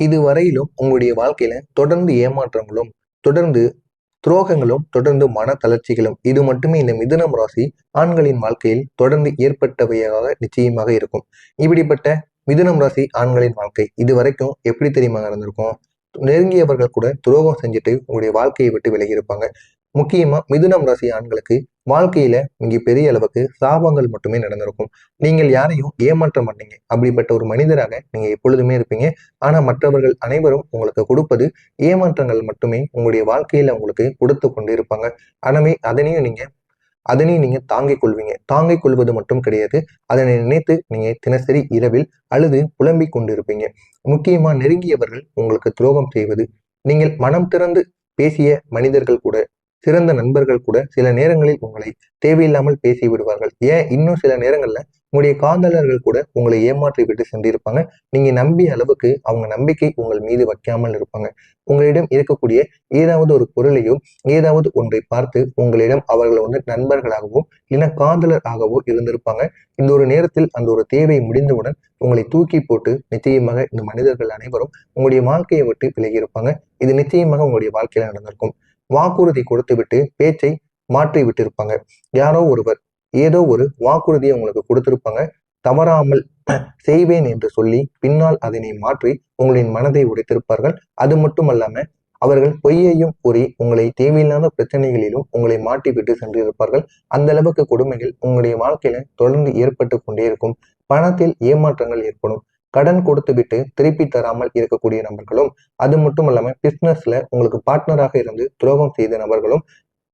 இதுவரையிலும் உங்களுடைய வாழ்க்கையில தொடர்ந்து ஏமாற்றங்களும், தொடர்ந்து துரோகங்களும், தொடர்ந்து மன தளர்ச்சிகளும் இது மட்டுமே இந்த மிதுனம் ராசி ஆண்களின் வாழ்க்கையில் தொடர்ந்து ஏற்பட்டவையாக நிச்சயமாக இருக்கும். இப்படிப்பட்ட மிதுனம் ராசி ஆண்களின் வாழ்க்கை இதுவரைக்கும் எப்படி தெரியுமா நடந்திருக்கும்? நெருங்கியவர்கள் கூட துரோகம் செஞ்சுட்டு உங்களுடைய வாழ்க்கையை விட்டு விலகி இருப்பாங்க. முக்கியமா மிதுனம் ராசி ஆண்களுக்கு வாழ்க்கையில மிக பெரிய அளவுக்கு சாபங்கள் மட்டுமே நடந்திருக்கும். நீங்கள் யாரையும் ஏமாற்ற மாட்டீங்க. அப்படிப்பட்ட ஒரு மனிதராக நீங்க எப்பொழுதுமே இருப்பீங்க. ஆனா மற்றவர்கள் அனைவரும் உங்களுக்கு கொடுப்பது ஏமாற்றங்கள் மட்டுமே உங்களுடைய வாழ்க்கையில உங்களுக்கு கொடுத்து கொண்டு இருப்பாங்க. எனவே அதனையும் நீங்க தாங்கிக் கொள்வீங்க. தாங்கிக் கொள்வது மட்டும் கிடையாது, அதனை நினைத்து நீங்க தினசரி இரவில் அழுது புலம்பிக் கொண்டிருப்பீங்க. முக்கியமா நெருங்கியவர்கள் உங்களுக்கு துரோகம் செய்வது, நீங்கள் மனம் திறந்து பேசிய மனிதர்கள் கூட, சிறந்த நண்பர்கள் கூட சில நேரங்களில் உங்களை தேவையில்லாமல் பேசி விடுவார்கள். ஏன் இன்னும் சில நேரங்கள்ல உங்களுடைய காதலர்கள் கூட உங்களை ஏமாற்றி விட்டு சென்றிருப்பாங்க. நீங்க நம்பிய அளவுக்கு அவங்க நம்பிக்கை உங்கள் மீது வைக்காமல் இருப்பாங்க. உங்களிடம் இருக்கக்கூடிய ஏதாவது ஒரு பொருளையோ ஏதாவது ஒன்றை பார்த்து உங்களிடம் அவர்கள் நண்பர்களாகவோ இல்லைன்னா காதலராகவோ இருந்திருப்பாங்க. இந்த ஒரு நேரத்தில் அந்த ஒரு தேவை முடிந்தவுடன் உங்களை தூக்கி போட்டு நிச்சயமாக இந்த மனிதர்கள் அனைவரும் உங்களுடைய வாழ்க்கையை விட்டு விலகி இருப்பாங்க. இது நிச்சயமாக உங்களுடைய வாழ்க்கையில நடந்திருக்கும். வாக்குறுதி கொடுத்து விட்டு பேச்சை மாற்றி விட்டு இருப்பாங்க. யாரோ ஒருவர் ஏதோ ஒரு வாக்குறுதியை உங்களுக்கு கொடுத்திருப்பாங்க. தவறாமல் செய்வேன் என்று சொல்லி பின்னால் அதனை மாற்றி உங்களின் மனதை உடைத்திருப்பார்கள். அது மட்டுமல்லாம அவர்கள் பொய்யையும் கூறி உங்களை தேவையில்லாத பிரச்சனைகளிலும் உங்களை மாட்டி விட்டு சென்றிருப்பார்கள். அந்த அளவுக்கு கொடுமைகள் உங்களுடைய வாழ்க்கையில தொடர்ந்து ஏற்பட்டு கொண்டே இருக்கும். பணத்தில் ஏமாற்றங்கள் ஏற்படும். கடன் கொடுத்து விட்டு திருப்பி தராமல் இருக்கக்கூடிய நபர்களும், அது மட்டும் இல்லாம பிசினஸ்ல உங்களுக்கு பார்ட்னராக இருந்து துரோகம் செய்த நபர்களும்,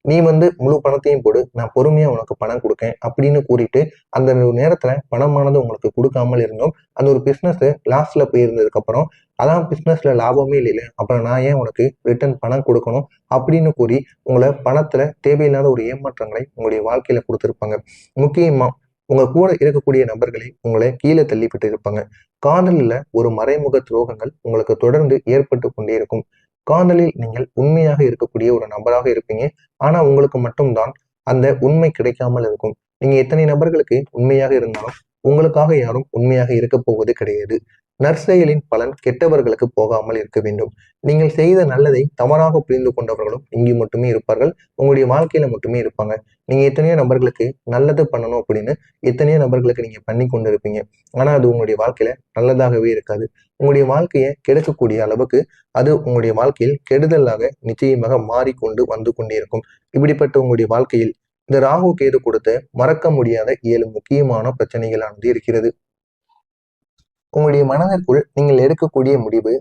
நீ முழு பணத்தையும் போடு, நான் பொறுமையா உனக்கு பணம் கொடுக்கேன் அப்படின்னு கூறிட்டு அந்த நேரத்துல பணமானது உங்களுக்கு கொடுக்காமல் இருந்தோம். அந்த ஒரு பிசினஸ் லாஸ்ட்ல போயிருந்ததுக்கு அப்புறம் அதான் பிசினஸ்ல லாபமே இல்லை, அப்புறம் நான் ஏன் உனக்கு ரிட்டர்ன் பணம் கொடுக்கணும் அப்படின்னு கூறி உங்களை பணத்துல தேவையில்லாத ஒரு ஏமாற்றங்களை உங்களுடைய வாழ்க்கையில கொடுத்திருப்பாங்க. முக்கியமா உங்க கூட இருக்கக்கூடிய நபர்களை உங்களை கீழே தள்ளிவிட்டு இருப்பாங்க. காதலில் ஒரு மறைமுக துரோகங்கள் உங்களுக்கு தொடர்ந்து ஏற்பட்டு கொண்டே இருக்கும். காதலில் நீங்கள் உண்மையாக இருக்கக்கூடிய ஒரு நபராக இருப்பீங்க. ஆனா உங்களுக்கு மட்டும்தான் அந்த உண்மை கிடைக்காமல் இருக்கும். நீங்க எத்தனை நபர்களுக்கு உண்மையாக இருந்தாலும் உங்களுக்காக யாரும் உண்மையாக இருக்க போவது கிடையாது. நற்செயலின் பலன் கெட்டவர்களுக்கு போகாமல் இருக்க வேண்டும். நீங்கள் செய்த நல்லதை தவறாக புரிந்து கொண்டவர்களும் இங்கு மட்டுமே இருப்பார்கள். உங்களுடைய வாழ்க்கையில மட்டுமே இருப்பாங்க. நீங்க எத்தனையோ நபர்களுக்கு நல்லது பண்ணணும் அப்படின்னு எத்தனையோ நபர்களுக்கு நீங்க பண்ணி கொண்டு இருப்பீங்க. ஆனா அது உங்களுடைய வாழ்க்கையில நல்லதாகவே இருக்காது. உங்களுடைய வாழ்க்கையை கெடுக்கக்கூடிய அளவுக்கு அது உங்களுடைய வாழ்க்கையில் கெடுதலாக நிச்சயமாக மாறிக்கொண்டு வந்து கொண்டே இருக்கும். இப்படிப்பட்ட உங்களுடைய வாழ்க்கையில் இந்த ராகு கேது கொடுத்த மறக்க முடியாத 7 முக்கியமான பிரச்சனைகளானது இருக்கிறது. உங்களுடைய மனதிற்குள் நீங்கள் எடுக்கக்கூடிய முடிவு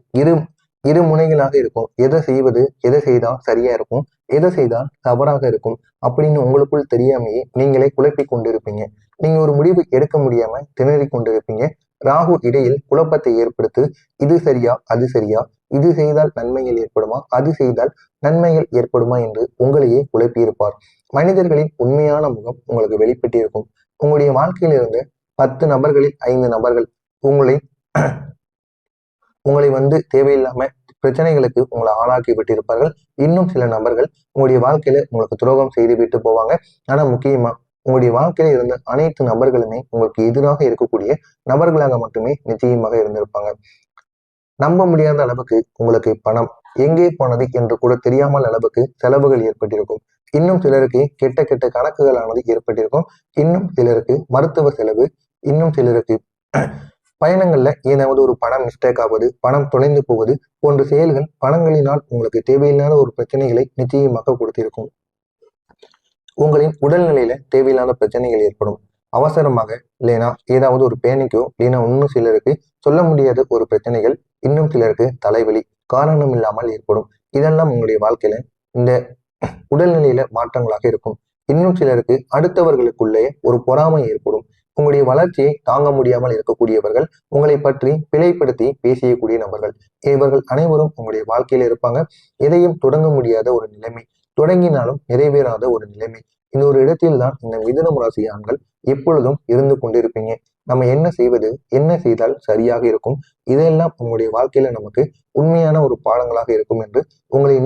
இரு முனைகளாக இருக்கும். எதை செய்வது, எதை செய்தால் சரியா இருக்கும், எதை செய்தால் தவறாக இருக்கும் அப்படின்னு உங்களுக்குள் தெரியாமையே நீங்களே குழப்பி கொண்டிருப்பீங்க. நீங்க ஒரு முடிவு எடுக்க முடியாம திணறி கொண்டிருப்பீங்க. ராகு இடையில் குழப்பத்தை ஏற்படுத்தி இது சரியா அது சரியா, இது செய்தால் நன்மைகள் ஏற்படுமா, அது செய்தால் நன்மைகள் ஏற்படுமா என்று உங்களையே குழப்பியிருப்பார். மனிதர்களின் உண்மையான முகம் உங்களுக்கு வெளிப்பட்டிருக்கும். உங்களுடைய வாழ்க்கையிலிருந்து 10 நபர்களில் 5 நபர்கள் உங்களை தேவையில்லாம பிரச்சனைகளுக்கு உங்களை ஆளாக்கி விட்டிருப்பார்கள். இன்னும் சில நபர்கள் உங்களுடைய வாழ்க்கையில உங்களுக்கு துரோகம் செய்து விட்டு போவாங்க. ஆனா முக்கியமா உங்களுடைய வாழ்க்கையில இருந்த அனைத்து நபர்களுமே உங்களுக்கு எதிராக இருக்கக்கூடிய நபர்களாக மட்டுமே நிச்சயமாக இருந்திருப்பாங்க. நம்ப முடியாத அளவுக்கு உங்களுக்கு பணம் எங்கே போனது என்று கூட தெரியாமல் அளவுக்கு செலவுகள் ஏற்பட்டிருக்கும். இன்னும் சிலருக்கு கெட்ட கெட்ட கணக்குகளானது ஏற்பட்டிருக்கும். இன்னும் சிலருக்கு மருத்துவ செலவு, இன்னும் சிலருக்கு பயணங்கள்ல ஏதாவது ஒரு பணம் மிஸ்டேக் ஆவது, பணம் தொலைந்து போவது போன்ற செயல்கள் பணங்களினால் உங்களுக்கு தேவையில்லாத ஒரு பிரச்சனைகளை நிச்சயமாக கொடுத்திருக்கும். உங்களின் உடல்நிலையில தேவையில்லாத பிரச்சனைகள் ஏற்படும். அவசரமாக இல்லைனா ஏதாவது ஒரு பேனிக்கோ இல்லைன்னா இன்னும் சிலருக்கு சொல்ல முடியாத ஒரு பிரச்சனைகள், இன்னும் சிலருக்கு தலைவலி காரணம் இல்லாமல் ஏற்படும். இதெல்லாம் உங்களுடைய வாழ்க்கையில இந்த உடல்நிலையில மாற்றங்களாக இருக்கும். இன்னும் சிலருக்கு அடுத்தவர்களுக்குள்ளே ஒரு பொறாமை ஏற்படும். உங்களுடைய வளர்ச்சியை தாங்க முடியாமல் இருக்கக்கூடியவர்கள், உங்களை பற்றி பிழைப்படுத்தி பேசியக்கூடிய நபர்கள், இவர்கள் அனைவரும் உங்களுடைய வாழ்க்கையில இருப்பாங்க. எதையும் தொடங்க முடியாத ஒரு நிலைமை, தொடங்கினாலும் நிறைவேறாத ஒரு நிலைமை. இந்த ஒரு இடத்தில் தான் இந்த மிதுனம் ராசி ஆண்கள் எப்பொழுதும் இருந்து கொண்டிருப்பீங்க. நம்ம என்ன செய்வது, என்ன செய்தால் சரியாக இருக்கும், இதெல்லாம் உங்களுடைய வாழ்க்கையில நமக்கு உண்மையான ஒரு பாடங்களாக இருக்கும் என்று உங்களை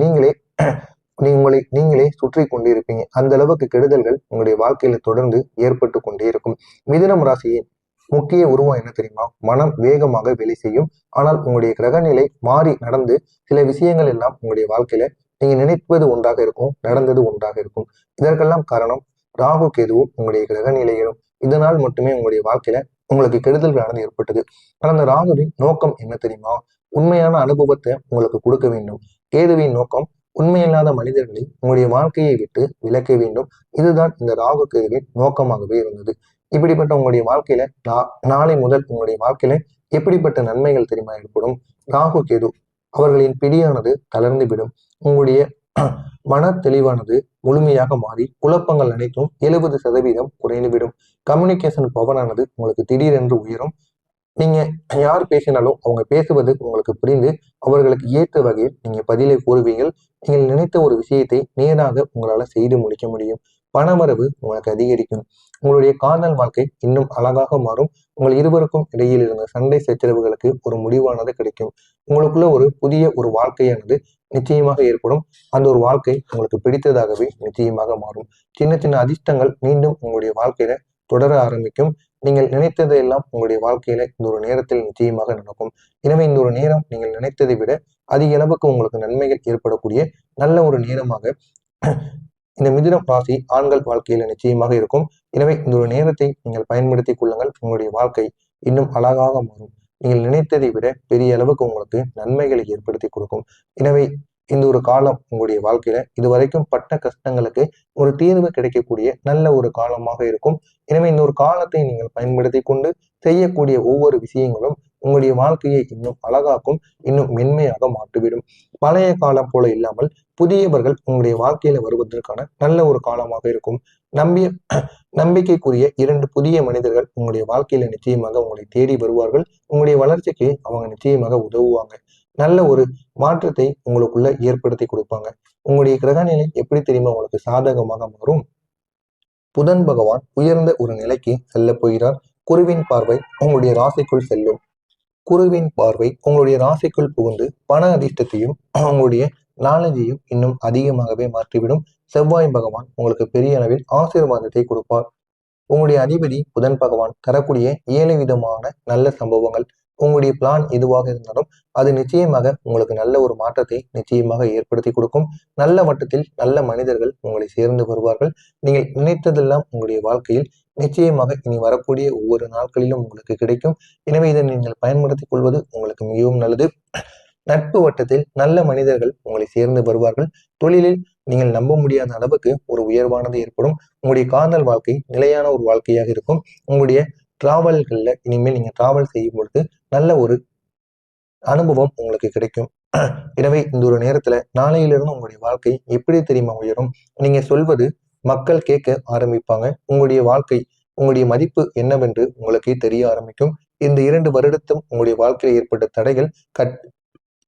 நீங்களே சுற்றி கொண்டிருப்பீங்க. அந்த அளவுக்கு கெடுதல்கள் உங்களுடைய வாழ்க்கையில தொடர்ந்து ஏற்பட்டு கொண்டே இருக்கும். மிதுனம் ராசியின் முக்கிய உருவம் என்ன தெரியுமா? மனம் வேகமாக வேலை செய்யும். ஆனால் உங்களுடைய கிரகநிலை மாறி நடந்து சில விஷயங்கள் எல்லாம் உங்களுடைய வாழ்க்கையில நீங்க நினைப்பது ஒன்றாக இருக்கும், நடந்தது ஒன்றாக இருக்கும். இதற்கெல்லாம் காரணம் ராகு கேதுவும் உங்களுடைய கிரகநிலைகளும். இதனால் மட்டுமே உங்களுடைய வாழ்க்கையில உங்களுக்கு கெடுதல்களானது ஏற்பட்டது. ஆனால் அந்த ராகுவின் நோக்கம் என்ன தெரியுமா? உண்மையான அனுபவத்தை உங்களுக்கு கொடுக்க வேண்டும். கேதுவின் நோக்கம் உண்மையில்லாத மனிதர்களை உங்களுடைய வாழ்க்கையை விட்டு விலக்க வேண்டும். இதுதான் இந்த ராகு கேதுவின் நோக்கமாகவே இருந்தது. இப்படிப்பட்ட உங்களுடைய வாழ்க்கையில நாளை முதல் உங்களுடைய வாழ்க்கையில எப்படிப்பட்ட நன்மைகள் தெரியுமா ஏற்படும்? ராகு கேது அவர்களின் பிடியானது தளர்ந்து விடும். உங்களுடைய மன தெளிவானது முழுமையாக மாறி குழப்பங்கள் அனைத்தும் 70% குறைந்துவிடும். கம்யூனிகேஷன் பவரானது உங்களுக்கு திடீரென்று உயரும். நீங்க யார் பேசினாலும் அவங்க பேசுவது உங்களுக்கு புரிந்து அவர்களுக்கு ஏற்ற வகையில் நீங்க பதிலை கூறுவீர்கள். நீங்கள் நினைத்த ஒரு விஷயத்தை நேராக உங்களால செய்து முடிக்க முடியும். பணவரவு உங்களுக்கு அதிகரிக்கும். உங்களுடைய காதல் வாழ்க்கை இன்னும் அழகாக மாறும். உங்கள் இருவருக்கும் இடையில் இருந்த சண்டை சச்சரவுகளுக்கு ஒரு முடிவானது கிடைக்கும். உங்களுக்குள்ள ஒரு புதிய ஒரு வாழ்க்கையானது நிச்சயமாக ஏற்படும். அந்த ஒரு வாழ்க்கை உங்களுக்கு பிடித்ததாகவே நிச்சயமாக மாறும். சின்ன சின்ன அதிர்ஷ்டங்கள் மீண்டும் உங்களுடைய வாழ்க்கையில தொடர ஆரம்பிக்கும். நீங்கள் நினைத்ததையெல்லாம் உங்களுடைய வாழ்க்கையில இந்த ஒரு நேரத்தில் நிச்சயமாக நடக்கும். எனவே இந்த ஒரு நேரம் நீங்கள் நினைத்ததை விட அதிக அளவுக்கு உங்களுக்கு நன்மைகள் ஏற்படக்கூடிய நல்ல ஒரு நேரமாக இந்த மிதுனம் ராசி ஆண்கள் வாழ்க்கையில நிச்சயமாக இருக்கும். எனவே இந்த ஒரு நேரத்தை நீங்கள் பயன்படுத்திக் கொள்ளுங்கள். உங்களுடைய வாழ்க்கை இன்னும் அழகாக மாறும். நீங்கள் நினைத்ததை விட பெரிய அளவுக்கு உங்களுக்கு நன்மைகளை ஏற்படுத்தி கொடுக்கும். எனவே இந்த ஒரு காலம் உங்களுடைய வாழ்க்கையில இதுவரைக்கும் பட்ட கஷ்டங்களுக்கு ஒரு தீர்வு கிடைக்கக்கூடிய நல்ல ஒரு காலமாக இருக்கும். எனவே இந்த ஒரு காலத்தை நீங்கள் பயன்படுத்தி கொண்டு செய்யக்கூடிய ஒவ்வொரு விஷயங்களும் உங்களுடைய வாழ்க்கையை இன்னும் அழகாக்கும், இன்னும் மென்மையாக மாற்றிவிடும். பழைய காலம் போல இல்லாமல் புதியவர்கள் உங்களுடைய வாழ்க்கையில வருவதற்கான நல்ல ஒரு காலமாக இருக்கும். நம்பிக்கைக்குரிய 2 புதிய மனிதர்கள் உங்களுடைய வாழ்க்கையில நிச்சயமாக உங்களை தேடி வருவார்கள். உங்களுடைய வளர்ச்சிக்கு அவங்க நிச்சயமாக உதவுவாங்க. நல்ல ஒரு மாற்றத்தை உங்களுக்குள்ள ஏற்படுத்தி கொடுப்பாங்க. உங்களுடைய கிரகநிலை எப்படி தெரியுமா உங்களுக்கு சாதகமாக மாறும்? புதன் பகவான் உயர்ந்த ஒரு நிலைக்கு செல்ல போகிறார். குருவின் பார்வை உங்களுடைய ராசிக்குள் செல்லும். குருவின் பார்வை உங்களுடைய ராசிக்குள் புகுந்து பண அதிர்ஷ்டத்தையும் உங்களுடைய நாலேஜையும் இன்னும் அதிகமாகவே மாற்றிவிடும். செவ்வாய் பகவான் உங்களுக்கு பெரிய அளவில் ஆசீர்வாதத்தை கொடுப்பார். உங்களுடைய அதிபதி புதன் பகவான் தரக்கூடிய 7 விதமான நல்ல சம்பவங்கள். உங்களுடைய பிளான் எதுவாக இருந்தாலும் அது நிச்சயமாக உங்களுக்கு நல்ல ஒரு மாற்றத்தை நிச்சயமாக ஏற்படுத்தி கொடுக்கும். நல்ல வட்டத்தில் நல்ல மனிதர்கள் உங்களை சேர்ந்து வருவார்கள். நீங்கள் நினைத்ததெல்லாம் உங்களுடைய வாழ்க்கையில் நிச்சயமாக இனி வரக்கூடிய ஒவ்வொரு நாட்களிலும் உங்களுக்கு கிடைக்கும். எனவே இதை நீங்கள் பயன்படுத்திக் கொள்வது உங்களுக்கு மிகவும் நல்லது. நட்பு வட்டத்தில் நல்ல மனிதர்கள் உங்களை சேர்ந்து வருவார்கள். தொழிலில் நீங்கள் நம்ப முடியாத அளவுக்கு ஒரு உயர்வானது ஏற்படும். உங்களுடைய காதல் வாழ்க்கை நிலையான ஒரு வாழ்க்கையாக இருக்கும். உங்களுடைய டிராவல்கள்ல இனிமேல் நீங்க டிராவல் செய்யும் பொழுது நல்ல ஒரு அனுபவம் உங்களுக்கு கிடைக்கும். எனவே இந்த ஒரு நேரத்துல நாளையிலிருந்து உங்களுடைய வாழ்க்கை எப்படி தெரியுமா உயரும்? நீங்க சொல்வது மக்கள் கேட்க ஆரம்பிப்பாங்க. உங்களுடைய வாழ்க்கை, உங்களுடைய மதிப்பு என்னவென்று உங்களுக்கே தெரிய ஆரம்பிக்கும். இந்த 2 வருடத்தும் உங்களுடைய வாழ்க்கையில் ஏற்பட்ட தடைகள்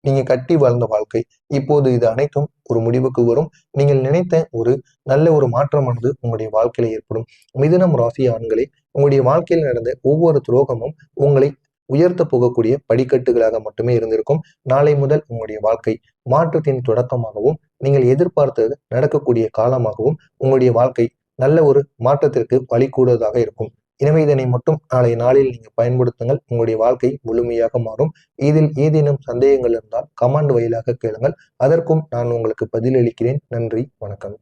நீங்க கட்டி வாழ்ந்த வாழ்க்கை இப்போது இது அனைத்தும் ஒரு முடிவுக்கு வரும். நீங்கள் நினைத்த ஒரு நல்ல ஒரு மாற்றமானது உங்களுடைய வாழ்க்கையில ஏற்படும். மிதுனம் ராசி ஆண்களை உங்களுடைய வாழ்க்கையில் நடந்த ஒவ்வொரு துரோகமும் உங்களை உயர்த்த போகக்கூடிய படிக்கட்டுகளாக மட்டுமே இருந்திருக்கும். நாளை முதல் உங்களுடைய வாழ்க்கை மாற்றத்தின் தொடக்கமாகவும் நீங்கள் எதிர்பார்த்தது நடக்கக்கூடிய காலமாகவும் உங்களுடைய வாழ்க்கை நல்ல ஒரு மாற்றத்திற்கு வழிகூடுவதாக இருக்கும். எனவே இதனை மட்டும் நாளைய நாளில் நீங்கள் பயன்படுத்துங்கள். உங்களுடைய வாழ்க்கை முழுமையாக மாறும். இதில் ஏதேனும் சந்தேகங்கள் இருந்தால் கமெண்ட் வாயிலாக கேளுங்கள். அதற்கும் நான் உங்களுக்கு பதிலளிக்கிறேன். நன்றி, வணக்கம்.